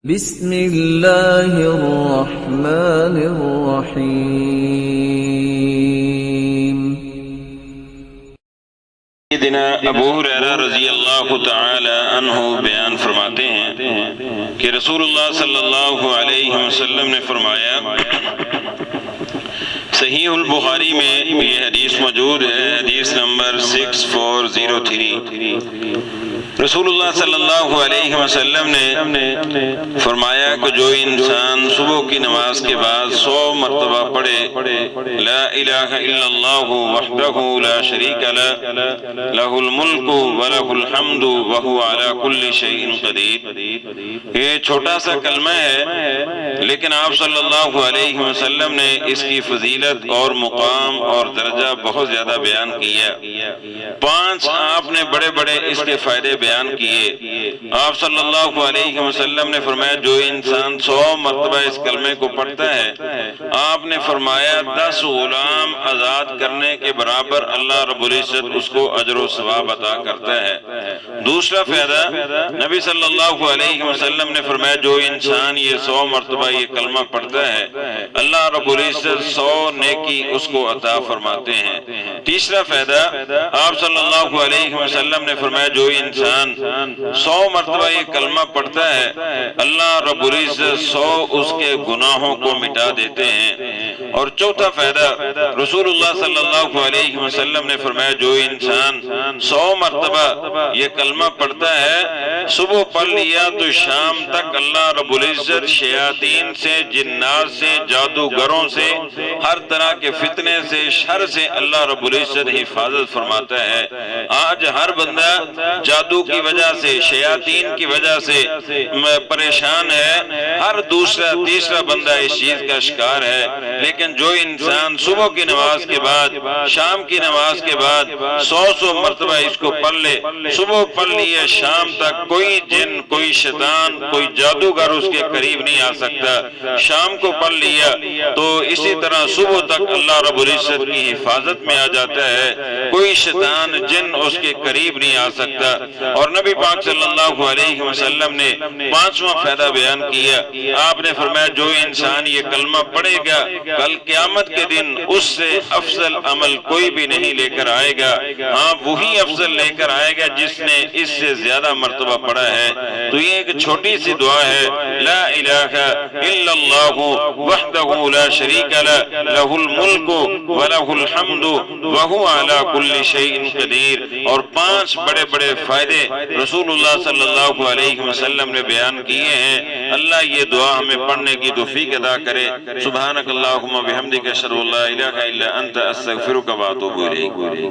بسم اللہ الرحمن الرحیم۔ سیدنا ابو ہریرہ رضی اللہ تعالی عنہ بیان فرماتے ہیں کہ رسول اللہ صلی اللہ علیہ وسلم نے فرمایا، صحیح البخاری میں یہ حدیث موجود ہے، حدیث نمبر 6403۔ رسول اللہ صلی اللہ علیہ وسلم نے فرمایا کہ جو انسان صبح کی نماز کے بعد 100 مرتبہ پڑھے لا الہ الا اللہ وحدہ لا شریک لہ لہ الملک ولہ الحمد وہو علی کل شیء قدیر، یہ چھوٹا سا کلمہ ہے لیکن آپ صلی اللہ علیہ وسلم نے اس کی فضیلت اور مقام اور درجہ بہت زیادہ بیان کیا۔ 5 آپ نے بڑے بڑے اس کے فائدے بیان کیے۔ آپ صلی اللہ علیہ وسلم نے فرمایا جو انسان 100 مرتبہ اس کلمے کو پڑھتا ہے، آپ نے فرمایا 10 غلام آزاد کرنے کے برابر اللہ رب العزت اس کو اجر و ثواب عطا کرتا ہے۔ دوسرا فائدہ، نبی صلی اللہ علیہ وسلم نے فرمایا جو انسان یہ 100 مرتبہ یہ کلمہ پڑھتا ہے، اللہ رب العزت 100 نیکی اس کو عطا فرماتے ہیں۔ تیسرا فائدہ، آپ صلی اللہ علیہ وسلم نے فرمایا جو انسان 100 مرتبہ یہ کلمہ پڑھتا ہے، اللہ رب العزت 100 اس کے گناہوں کو مٹا دیتے ہیں۔ اور چوتھا فائدہ، رسول اللہ صلی اللہ علیہ وسلم نے فرمایا جو انسان 100 مرتبہ یہ کلمہ پڑھتا ہے، صبح پڑھ لیا تو شام تک اللہ رب العزت شیاطین سے، جنات سے، جادوگروں سے، ہر طرح کے فتنے سے، شر سے اللہ رب العزت حفاظت فرماتا ہے۔ آج ہر بندہ جادو کی وجہ سے، شیاطین کی وجہ سے پریشان ہے، ہر دوسرا تیسرا بندہ اس چیز کا شکار ہے، لیکن جو انسان صبح کی نماز کے بعد، شام کی نماز کے بعد 100 مرتبہ اس کو پڑھ لے، صبح پڑھ لیے شام تک کوئی جن، کوئی شیطان، کوئی جادوگر اس کے قریب نہیں آ سکتا۔ شام کو پڑھ لیا تو اسی طرح صبح تک اللہ رب العزت کی حفاظت میں آ جاتا ہے، کوئی شیطان جن اس کے قریب نہیں آ سکتا۔ اور نبی پاک صلی اللہ علیہ وسلم نے 5واں فائدہ بیان کیا، آپ نے فرمایا جو انسان یہ کلمہ پڑھے گا کل قیامت کے دن اس سے افضل عمل کوئی بھی نہیں لے کر آئے گا، ہاں وہی افضل لے کر آئے گا جس نے اس سے زیادہ مرتبہ پڑھا ہے۔ تو یہ ایک چھوٹی سی دعا ہے، لا الہ الا اللہ وحدہ لا شریک لہ لہ الملک ولہ الحمد وہو علی کل شیء قدیر، اور 5 بڑے بڑے فائدے رسول اللہ صلی اللہ علیہ وسلم نے بیان کیے ہیں۔ اللہ یہ دعا ہمیں پڑھنے کی توفیق عطا کرے۔ سبحانک اللہم و بحمدک اشہد ان لا الہ الا انت استغفرک و اتوب الیک۔